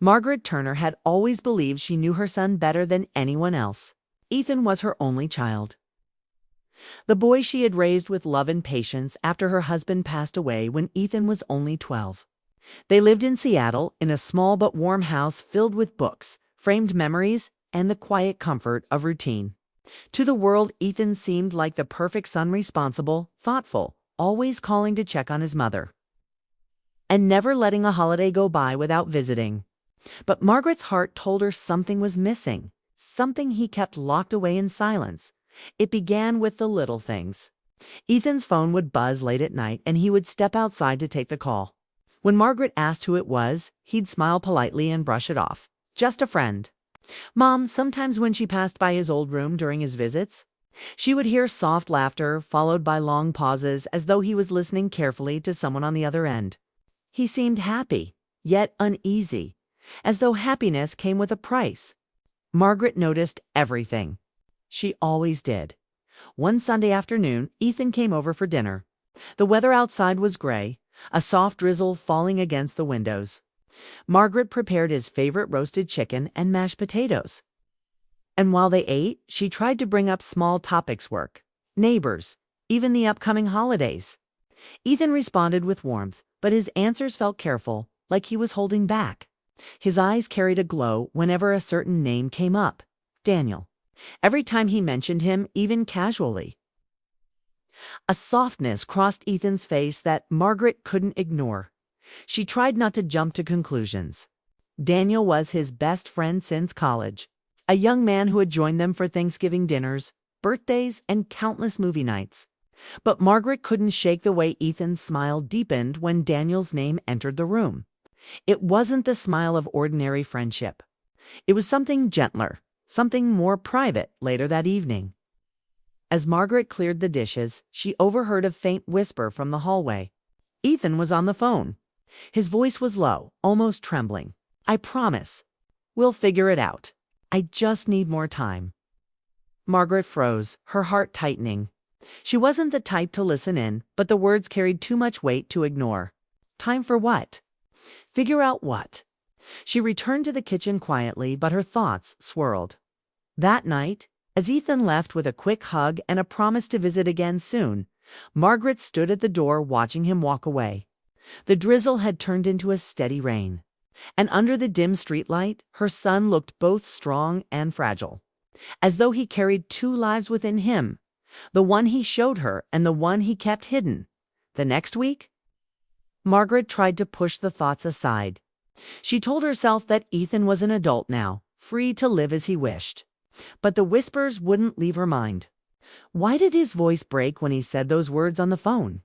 Margaret Turner had always believed she knew her son better than anyone else. Ethan was her only child, the boy she had raised with love and patience after her husband passed away when Ethan was only 12. They lived in Seattle in a small but warm house filled with books, framed memories, and the quiet comfort of routine. To the world, Ethan seemed like the perfect son, responsible, thoughtful, always calling to check on his mother, and never letting a holiday go by without visiting. But Margaret's heart told her something was missing, something he kept locked away in silence. It began with the little things. Ethan's phone would buzz late at night, and he would step outside to take the call. When Margaret asked who it was, he'd smile politely and brush it off. Just a friend. Mom, sometimes when she passed by his old room during his visits, she would hear soft laughter followed by long pauses as though he was listening carefully to someone on the other end. He seemed happy, yet uneasy, as though happiness came with a price. Margaret noticed everything. She always did. One Sunday afternoon, Ethan came over for dinner. The weather outside was gray, a soft drizzle falling against the windows. Margaret prepared his favorite roasted chicken and mashed potatoes. And while they ate, she tried to bring up small topics: work, neighbors, even the upcoming holidays. Ethan responded with warmth, but his answers felt careful, like he was holding back. His eyes carried a glow whenever a certain name came up. Daniel. Every time he mentioned him, even casually. A softness crossed Ethan's face that Margaret couldn't ignore. She tried not to jump to conclusions. Daniel was his best friend since college, a young man who had joined them for Thanksgiving dinners, birthdays, and countless movie nights. But Margaret couldn't shake the way Ethan's smile deepened when Daniel's name entered the room. It wasn't the smile of ordinary friendship. It was something gentler, something more private. Later that evening, as Margaret cleared the dishes, she overheard a faint whisper from the hallway. Ethan was on the phone. His voice was low, almost trembling. "I promise. We'll figure it out. I just need more time." Margaret froze, her heart tightening. She wasn't the type to listen in, but the words carried too much weight to ignore. Time for what? Figure out what? She returned to the kitchen quietly, but her thoughts swirled. That night, as Ethan left with a quick hug and a promise to visit again soon, Margaret stood at the door watching him walk away. The drizzle had turned into a steady rain, and under the dim streetlight, her son looked both strong and fragile, as though he carried two lives within him, the one he showed her and the one he kept hidden. The next week, Margaret tried to push the thoughts aside. She told herself that Ethan was an adult now, free to live as he wished. But the whispers wouldn't leave her mind. Why did his voice break when he said those words on the phone?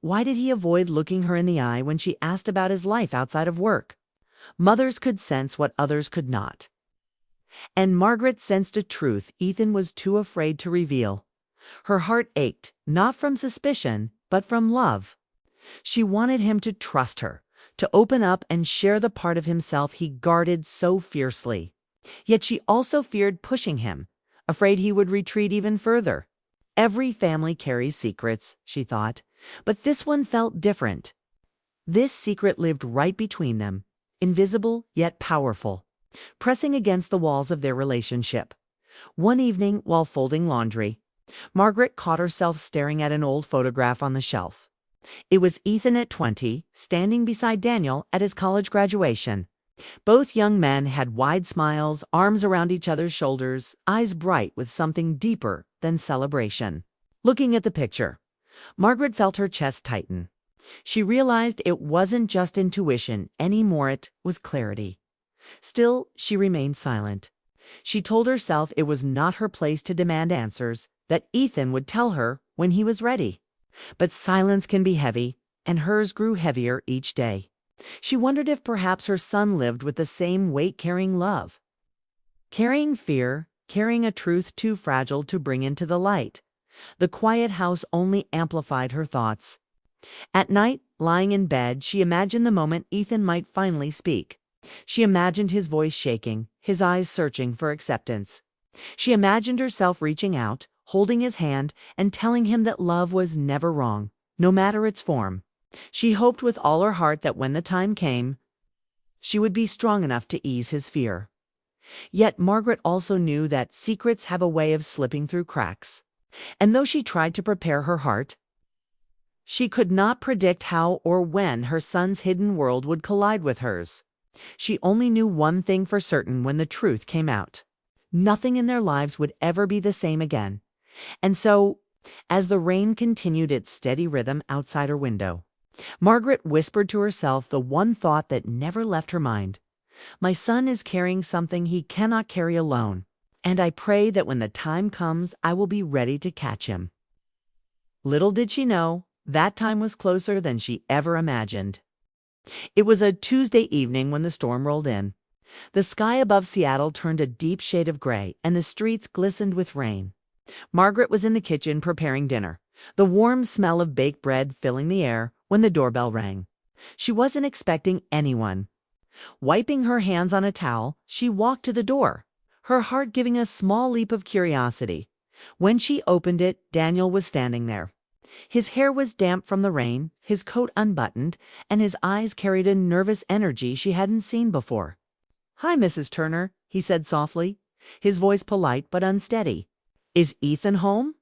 Why did he avoid looking her in the eye when she asked about his life outside of work? Mothers could sense what others could not. And Margaret sensed a truth Ethan was too afraid to reveal. Her heart ached, not from suspicion, but from love. She wanted him to trust her, to open up and share the part of himself he guarded so fiercely. Yet she also feared pushing him, afraid he would retreat even further. Every family carries secrets, she thought, but this one felt different. This secret lived right between them, invisible yet powerful, pressing against the walls of their relationship. One evening, while folding laundry, Margaret caught herself staring at an old photograph on the shelf. It was Ethan at 20, standing beside Daniel at his college graduation. Both young men had wide smiles, arms around each other's shoulders, eyes bright with something deeper than celebration. Looking at the picture, Margaret felt her chest tighten. She realized it wasn't just intuition anymore, it was clarity. Still, she remained silent. She told herself it was not her place to demand answers, that Ethan would tell her when he was ready. But silence can be heavy, and hers grew heavier each day. She wondered if perhaps her son lived with the same weight-carrying love. Carrying fear, carrying a truth too fragile to bring into the light. The quiet house only amplified her thoughts. At night, lying in bed, she imagined the moment Ethan might finally speak. She imagined his voice shaking, his eyes searching for acceptance. She imagined herself reaching out, holding his hand, and telling him that love was never wrong, no matter its form. She hoped with all her heart that when the time came, she would be strong enough to ease his fear. Yet Margaret also knew that secrets have a way of slipping through cracks. And though she tried to prepare her heart, she could not predict how or when her son's hidden world would collide with hers. She only knew one thing for certain when the truth came out. Nothing in their lives would ever be the same again. And so, as the rain continued its steady rhythm outside her window, Margaret whispered to herself the one thought that never left her mind. My son is carrying something he cannot carry alone, and I pray that when the time comes, I will be ready to catch him. Little did she know, that time was closer than she ever imagined. It was a Tuesday evening when the storm rolled in. The sky above Seattle turned a deep shade of gray, and the streets glistened with rain. Margaret was in the kitchen preparing dinner, the warm smell of baked bread filling the air, when the doorbell rang. She wasn't expecting anyone. Wiping her hands on a towel, she walked to the door, her heart giving a small leap of curiosity. When she opened it, Daniel was standing there. His hair was damp from the rain, his coat unbuttoned, and his eyes carried a nervous energy she hadn't seen before. "Hi, Mrs. Turner," he said softly, his voice polite but unsteady. "Is Ethan home?"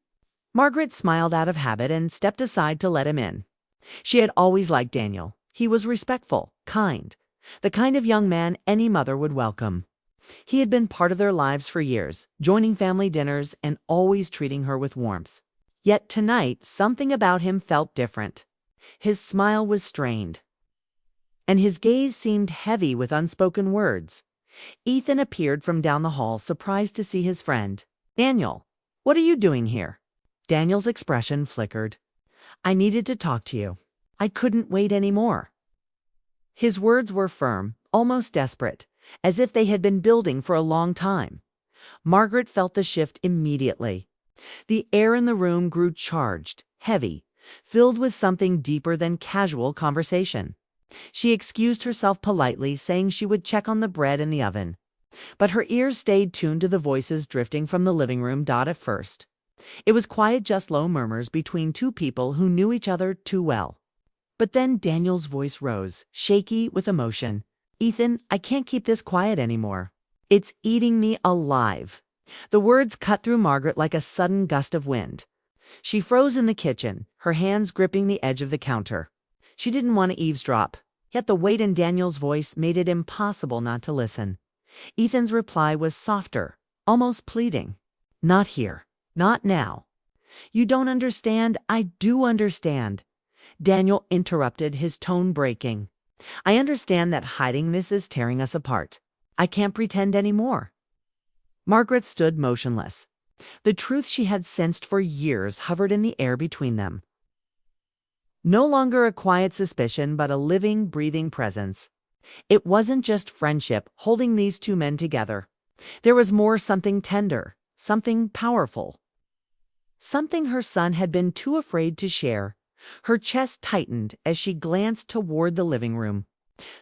Margaret smiled out of habit and stepped aside to let him in. She had always liked Daniel. He was respectful, kind, the kind of young man any mother would welcome. He had been part of their lives for years, joining family dinners and always treating her with warmth. Yet tonight, something about him felt different. His smile was strained, and his gaze seemed heavy with unspoken words. Ethan appeared from down the hall, surprised to see his friend. "Daniel, what are you doing here?" Daniel's expression flickered. "I needed to talk to you. I couldn't wait any more." His words were firm, almost desperate, as if they had been building for a long time. Margaret felt the shift immediately. The air in the room grew charged, heavy, filled with something deeper than casual conversation. She excused herself politely, saying she would check on the bread in the oven. But her ears stayed tuned to the voices drifting from the living room at first. It was quiet, just low murmurs between two people who knew each other too well. But then Daniel's voice rose, shaky with emotion. "Ethan, I can't keep this quiet anymore. It's eating me alive." The words cut through Margaret like a sudden gust of wind. She froze in the kitchen, her hands gripping the edge of the counter. She didn't want to eavesdrop, yet the weight in Daniel's voice made it impossible not to listen. Ethan's reply was softer, almost pleading. "Not here. Not now." "You don't understand. I do understand." Daniel interrupted, his tone breaking. "I understand that hiding this is tearing us apart. I can't pretend anymore." Margaret stood motionless. The truth she had sensed for years hovered in the air between them. No longer a quiet suspicion, but a living, breathing presence. It wasn't just friendship holding these two men together. There was more, something tender, something powerful. Something her son had been too afraid to share. Her chest tightened as she glanced toward the living room.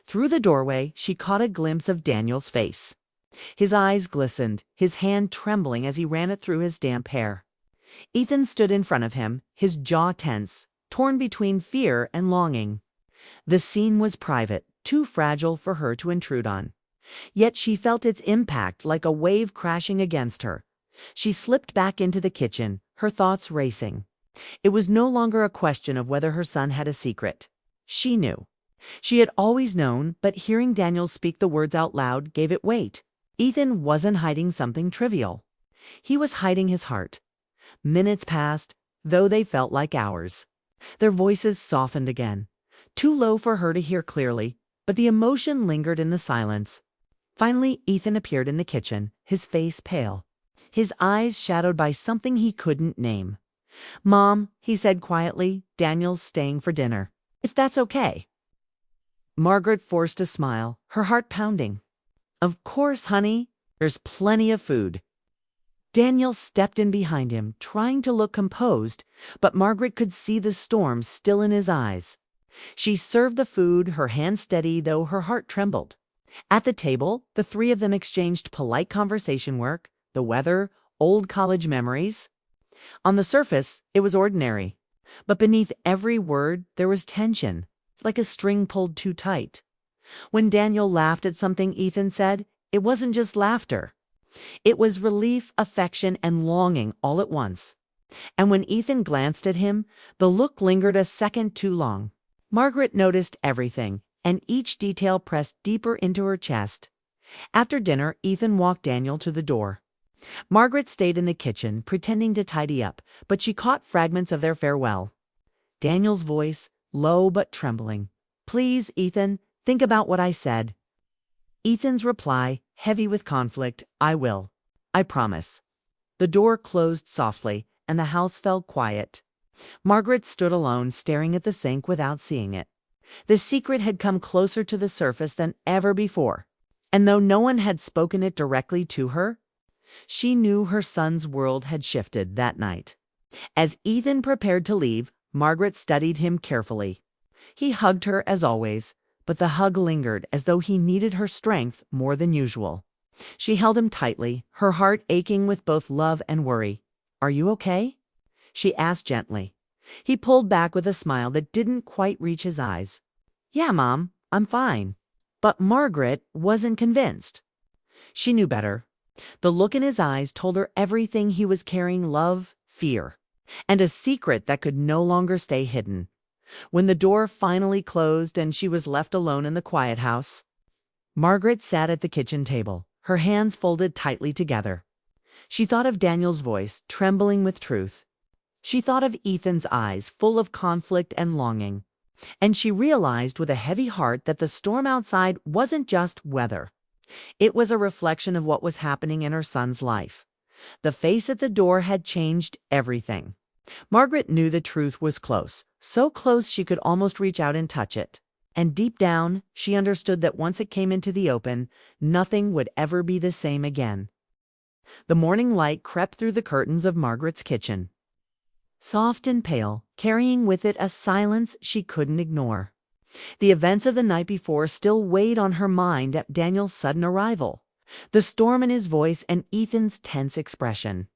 Through the doorway, she caught a glimpse of Daniel's face. His eyes glistened, his hand trembling as he ran it through his damp hair. Ethan stood in front of him, his jaw tense, torn between fear and longing. The scene was private, too fragile for her to intrude on. Yet she felt its impact like a wave crashing against her. She slipped back into the kitchen, her thoughts racing. It was no longer a question of whether her son had a secret. She knew. She had always known, but hearing Daniel speak the words out loud gave it weight. Ethan wasn't hiding something trivial. He was hiding his heart. Minutes passed, though they felt like hours. Their voices softened again, too low for her to hear clearly, but the emotion lingered in the silence. Finally, Ethan appeared in the kitchen, his face pale, his eyes shadowed by something he couldn't name. "Mom," he said quietly, "Daniel's staying for dinner. If that's okay." Margaret forced a smile, her heart pounding. "Of course, honey. There's plenty of food." Daniel stepped in behind him, trying to look composed, but Margaret could see the storm still in his eyes. She served the food, her hand steady, though her heart trembled. At the table, the three of them exchanged polite conversation, work, the weather, old college memories. On the surface, it was ordinary, but beneath every word there was tension, like a string pulled too tight. When Daniel laughed at something Ethan said, it wasn't just laughter. It was relief, affection, and longing all at once. And when Ethan glanced at him, the look lingered a second too long. Margaret noticed everything, and each detail pressed deeper into her chest. After dinner, Ethan walked Daniel to the door. Margaret stayed in the kitchen, pretending to tidy up, but she caught fragments of their farewell. Daniel's voice, low but trembling. "Please, Ethan, think about what I said." Ethan's reply, heavy with conflict, "I will. I promise." The door closed softly, and the house fell quiet. Margaret stood alone, staring at the sink without seeing it. The secret had come closer to the surface than ever before, and though no one had spoken it directly to her, she knew her son's world had shifted that night. As Ethan prepared to leave, Margaret studied him carefully. He hugged her as always, but the hug lingered as though he needed her strength more than usual. She held him tightly, her heart aching with both love and worry. "Are you okay?" she asked gently. He pulled back with a smile that didn't quite reach his eyes. "Yeah, Mom, I'm fine." But Margaret wasn't convinced. She knew better. The look in his eyes told her everything he was carrying: love, fear, and a secret that could no longer stay hidden. When the door finally closed and she was left alone in the quiet house, Margaret sat at the kitchen table, her hands folded tightly together. She thought of Daniel's voice, trembling with truth. She thought of Ethan's eyes, full of conflict and longing. And she realized with a heavy heart that the storm outside wasn't just weather. It was a reflection of what was happening in her son's life. The face at the door had changed everything. Margaret knew the truth was close, so close she could almost reach out and touch it. And deep down, she understood that once it came into the open, nothing would ever be the same again. The morning light crept through the curtains of Margaret's kitchen, soft and pale, carrying with it a silence she couldn't ignore. The events of the night before still weighed on her mind at Daniel's sudden arrival, the storm in his voice and Ethan's tense expression.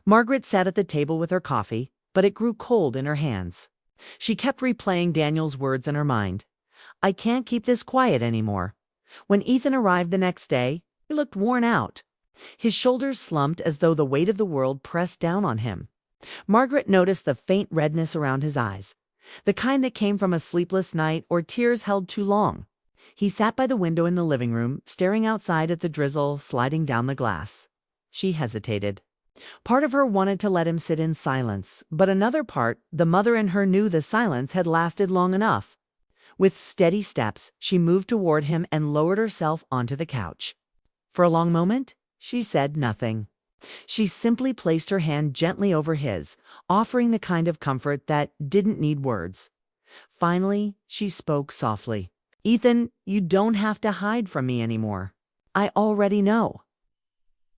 Margaret sat at the table with her coffee, but it grew cold in her hands. She kept replaying Daniel's words in her mind. "I can't keep this quiet anymore." When Ethan arrived the next day, he looked worn out. His shoulders slumped as though the weight of the world pressed down on him. Margaret noticed the faint redness around his eyes, the kind that came from a sleepless night or tears held too long. He sat by the window in the living room, staring outside at the drizzle sliding down the glass. She hesitated. Part of her wanted to let him sit in silence, but another part, the mother in her, knew the silence had lasted long enough. With steady steps, she moved toward him and lowered herself onto the couch. For a long moment, she said nothing. She simply placed her hand gently over his, offering the kind of comfort that didn't need words. Finally, she spoke softly. "Ethan, you don't have to hide from me anymore. I already know."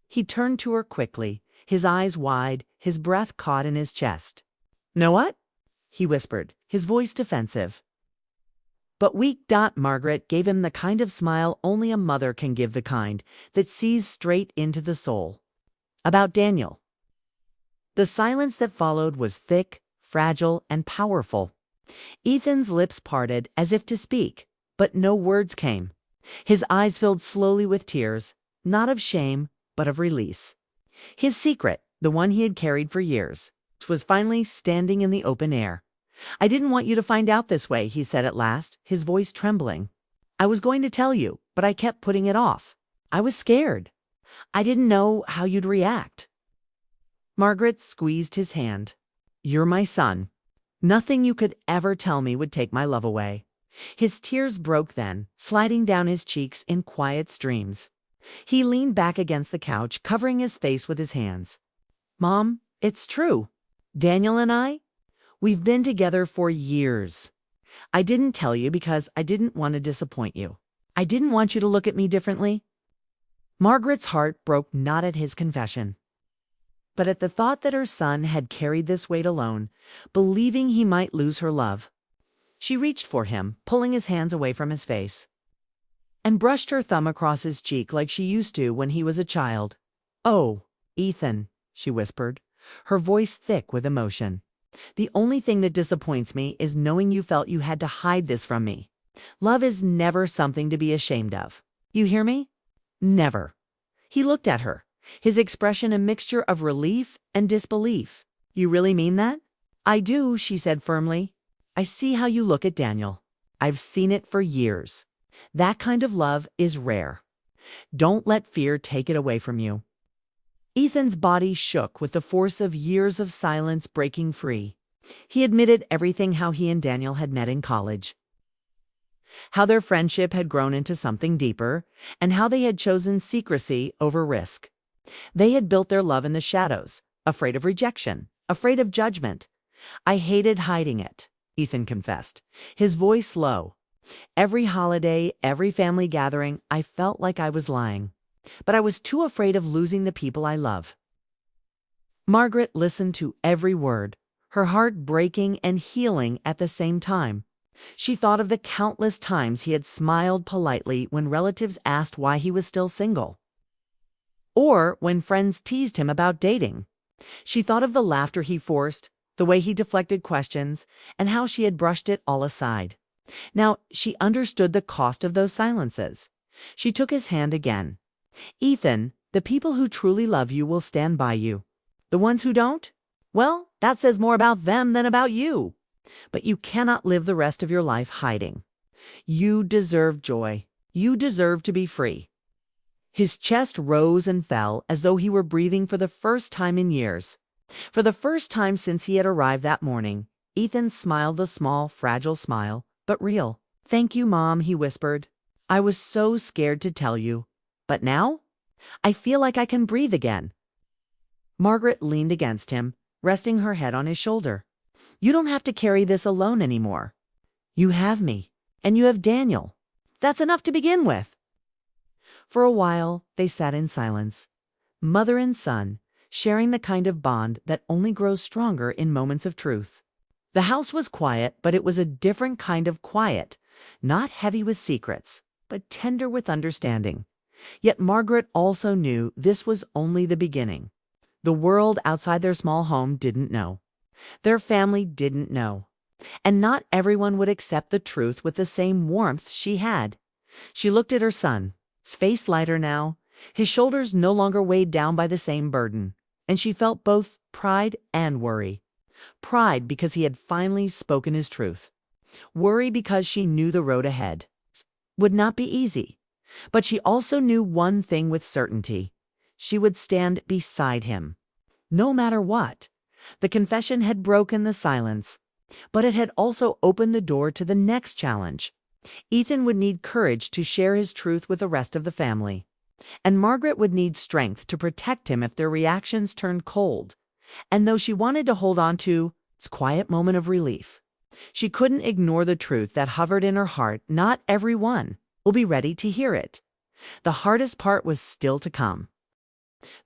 He turned to her quickly, his eyes wide, his breath caught in his chest. "Know what?" he whispered, his voice defensive. But weak Margaret gave him the kind of smile only a mother can give, the kind that sees straight into the soul. "About Daniel." The silence that followed was thick, fragile, and powerful. Ethan's lips parted as if to speak, but no words came. His eyes filled slowly with tears, not of shame, but of release. His secret, the one he had carried for years, was finally standing in the open air. "I didn't want you to find out this way," he said at last, his voice trembling. "I was going to tell you, but I kept putting it off. I was scared. I didn't know how you'd react." Margaret squeezed his hand. "You're my son. Nothing you could ever tell me would take my love away." His tears broke then, sliding down his cheeks in quiet streams. He leaned back against the couch, covering his face with his hands. "Mom, it's true. Daniel and we've been together for years. I didn't tell you because I didn't want to disappoint you. I didn't want you to look at me differently." Margaret's heart broke not at his confession, but at the thought that her son had carried this weight alone, believing he might lose her love. She reached for him, pulling his hands away from his face, and brushed her thumb across his cheek like she used to when he was a child. "Oh, Ethan," she whispered, her voice thick with emotion. "The only thing that disappoints me is knowing you felt you had to hide this from me. Love is never something to be ashamed of. You hear me? Never. He looked at her, his expression a mixture of relief and disbelief. You really mean that? I do, she said firmly. I see how you look at Daniel. I've seen it for years. That kind of love is rare. Don't let fear take it away from you. Ethan's body shook with the force of years of silence breaking free. He admitted everything: how he and Daniel had met in college, how their friendship had grown into something deeper, and how they had chosen secrecy over risk. They had built their love in the shadows, afraid of rejection, afraid of judgment. I hated hiding it, Ethan confessed, his voice low. Every holiday, every family gathering, I felt like I was lying. But I was too afraid of losing the people I love. Margaret listened to every word, her heart breaking and healing at the same time. She thought of the countless times he had smiled politely when relatives asked why he was still single, or when friends teased him about dating. She thought of the laughter he forced, the way he deflected questions, and how she had brushed it all aside. Now she understood the cost of those silences. She took his hand again. Ethan, the people who truly love you will stand by you. The ones who don't? Well, that says more about them than about you. But you cannot live the rest of your life hiding. You deserve joy. You deserve to be free. His chest rose and fell as though he were breathing for the first time in years. For the first time since he had arrived that morning, Ethan smiled a small, fragile smile, but real. "Thank you, Mom," he whispered. "I was so scared to tell you. But now, I feel like I can breathe again." Margaret leaned against him, resting her head on his shoulder. "You don't have to carry this alone anymore. You have me, and you have Daniel. That's enough to begin with." For a while, they sat in silence, mother and son, sharing the kind of bond that only grows stronger in moments of truth. The house was quiet, but it was a different kind of quiet, not heavy with secrets, but tender with understanding. Yet Margaret also knew this was only the beginning. The world outside their small home didn't know. Their family didn't know. And not everyone would accept the truth with the same warmth she had. She looked at her son, his face lighter now, his shoulders no longer weighed down by the same burden, and she felt both pride and worry. Pride because he had finally spoken his truth. Worry because she knew the road ahead would not be easy. But she also knew one thing with certainty. She would stand beside him, no matter what. The confession had broken the silence, but it had also opened the door to the next challenge. Ethan would need courage to share his truth with the rest of the family, and Margaret would need strength to protect him if their reactions turned cold. And though she wanted to hold on to its quiet moment of relief, she couldn't ignore the truth that hovered in her heart. Not everyone will be ready to hear it. The hardest part was still to come.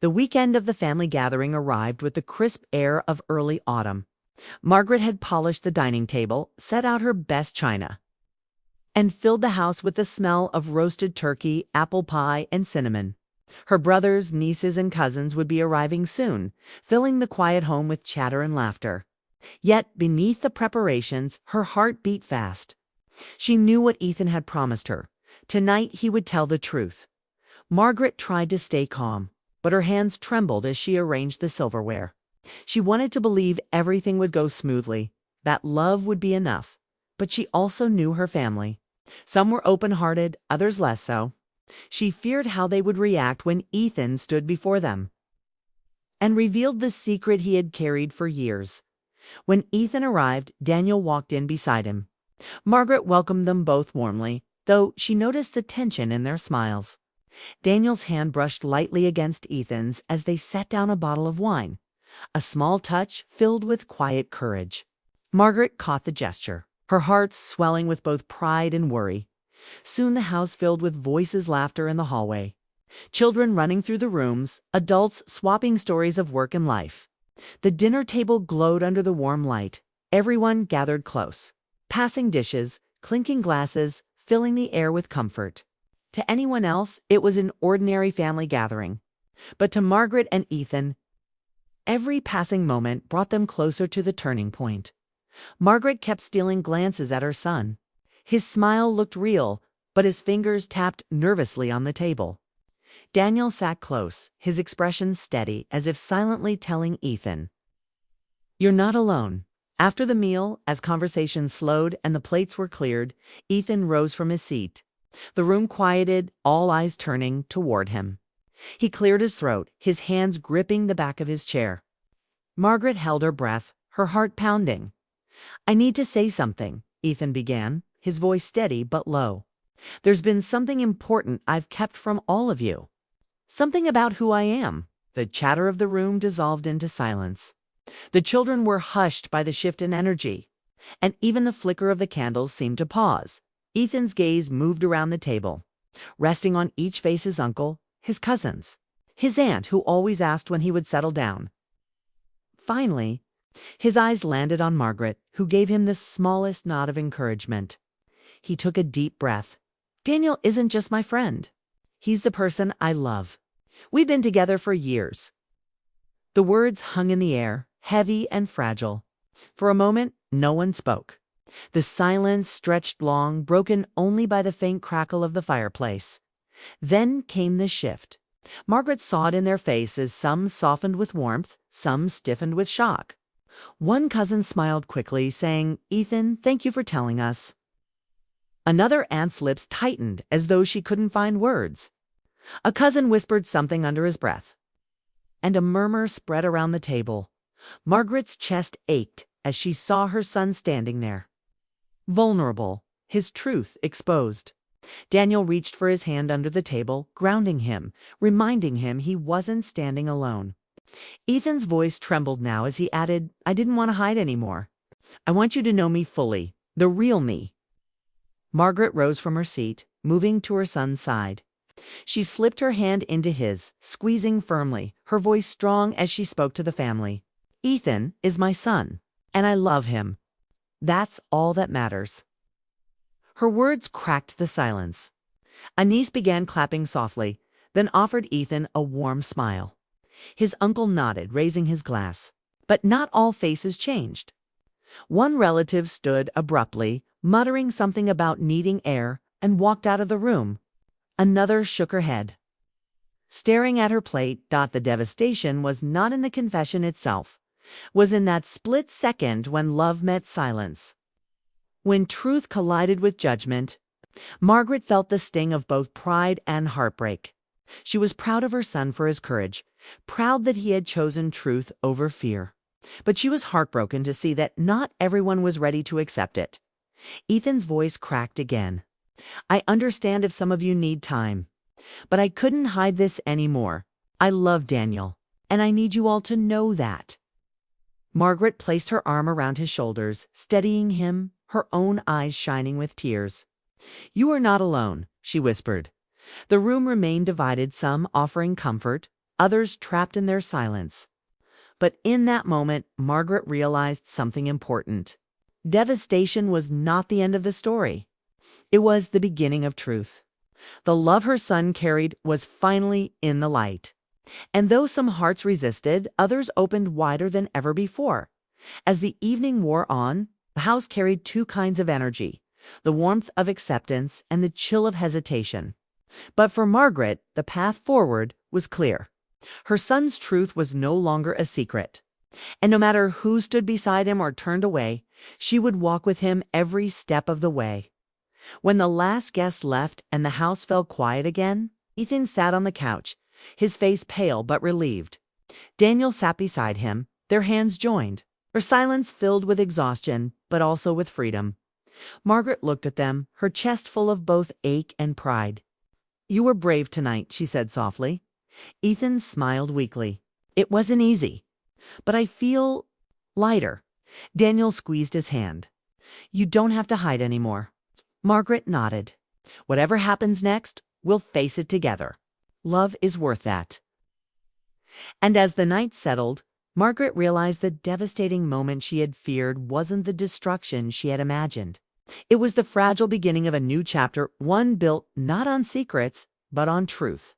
The weekend of the family gathering arrived with the crisp air of early autumn. Margaret had polished the dining table, set out her best china, and filled the house with the smell of roasted turkey, apple pie, and cinnamon. Her brothers, nieces, and cousins would be arriving soon, filling the quiet home with chatter and laughter. Yet beneath the preparations, her heart beat fast. She knew what Ethan had promised her. Tonight he would tell the truth. Margaret tried to stay calm, but her hands trembled as she arranged the silverware. She wanted to believe everything would go smoothly, that love would be enough. But she also knew her family. Some were open-hearted, others less so. She feared how they would react when Ethan stood before them and revealed the secret he had carried for years. When Ethan arrived, Daniel walked in beside him. Margaret welcomed them both warmly, though she noticed the tension in their smiles. Daniel's hand brushed lightly against Ethan's as they set down a bottle of wine, a small touch filled with quiet courage. Margaret caught the gesture, her heart swelling with both pride and worry. Soon the house filled with voices, laughter in the hallway, children running through the rooms, adults swapping stories of work and life. The dinner table glowed under the warm light. Everyone gathered close, passing dishes, clinking glasses, filling the air with comfort. To anyone else, it was an ordinary family gathering. But to Margaret and Ethan, every passing moment brought them closer to the turning point. Margaret kept stealing glances at her son. His smile looked real, but his fingers tapped nervously on the table. Daniel sat close, his expression steady, as if silently telling Ethan, "You're not alone." After the meal, as conversation slowed and the plates were cleared, Ethan rose from his seat. The room quieted, all eyes turning toward him. He cleared his throat, his hands gripping the back of his chair. Margaret held her breath, her heart pounding. "I need to say something," Ethan began, his voice steady but low. "There's been something important I've kept from all of you. Something about who I am." The chatter of the room dissolved into silence. The children were hushed by the shift in energy, and even the flicker of the candles seemed to pause. Ethan's gaze moved around the table, resting on each face: his uncle, his cousins, his aunt who always asked when he would settle down. Finally, his eyes landed on Margaret, who gave him the smallest nod of encouragement. He took a deep breath. "Daniel isn't just my friend. He's the person I love. We've been together for years." The words hung in the air, heavy and fragile. For a moment, no one spoke. The silence stretched long, broken only by the faint crackle of the fireplace. Then came the shift. Margaret saw it in their faces, some softened with warmth, some stiffened with shock. One cousin smiled quickly, saying, "Ethan, thank you for telling us." Another aunt's lips tightened as though she couldn't find words. A cousin whispered something under his breath, and a murmur spread around the table. Margaret's chest ached as she saw her son standing there, vulnerable, his truth exposed. Daniel reached for his hand under the table, grounding him, reminding him he wasn't standing alone. Ethan's voice trembled now as he added, "I didn't want to hide anymore. I want you to know me fully, the real me." Margaret rose from her seat, moving to her son's side. She slipped her hand into his, squeezing firmly, her voice strong as she spoke to the family. "Ethan is my son, and I love him. That's all that matters." Her words cracked the silence. A niece began clapping softly, then offered Ethan a warm smile. His uncle nodded, raising his glass. But not all faces changed. One relative stood abruptly, muttering something about needing air, and walked out of the room. Another shook her head, staring at her plate. The devastation was not in the confession itself, was in that split second when love met silence. When truth collided with judgment, Margaret felt the sting of both pride and heartbreak. She was proud of her son for his courage, proud that he had chosen truth over fear. But she was heartbroken to see that not everyone was ready to accept it. Ethan's voice cracked again. "I understand if some of you need time, but I couldn't hide this anymore. I love Daniel, and I need you all to know that." Margaret placed her arm around his shoulders, steadying him, her own eyes shining with tears. "You are not alone," she whispered. The room remained divided, some offering comfort, others trapped in their silence. But in that moment, Margaret realized something important. Devastation was not the end of the story. It was the beginning of truth. The love her son carried was finally in the light. And though some hearts resisted, others opened wider than ever before. As the evening wore on, the house carried two kinds of energy: the warmth of acceptance and the chill of hesitation. But for Margaret, the path forward was clear. Her son's truth was no longer a secret. And no matter who stood beside him or turned away, she would walk with him every step of the way. When the last guest left and the house fell quiet again, Ethan sat on the couch, his face pale but relieved. Daniel sat beside him, their hands joined, her silence filled with exhaustion, but also with freedom. Margaret looked at them, her chest full of both ache and pride. "You were brave tonight," she said softly. Ethan smiled weakly. "It wasn't easy, but I feel lighter." Daniel squeezed his hand. "You don't have to hide anymore." Margaret nodded. "Whatever happens next, we'll face it together. Love is worth that." And as the night settled, Margaret realized the devastating moment she had feared wasn't the destruction she had imagined. It was the fragile beginning of a new chapter, one built not on secrets, but on truth.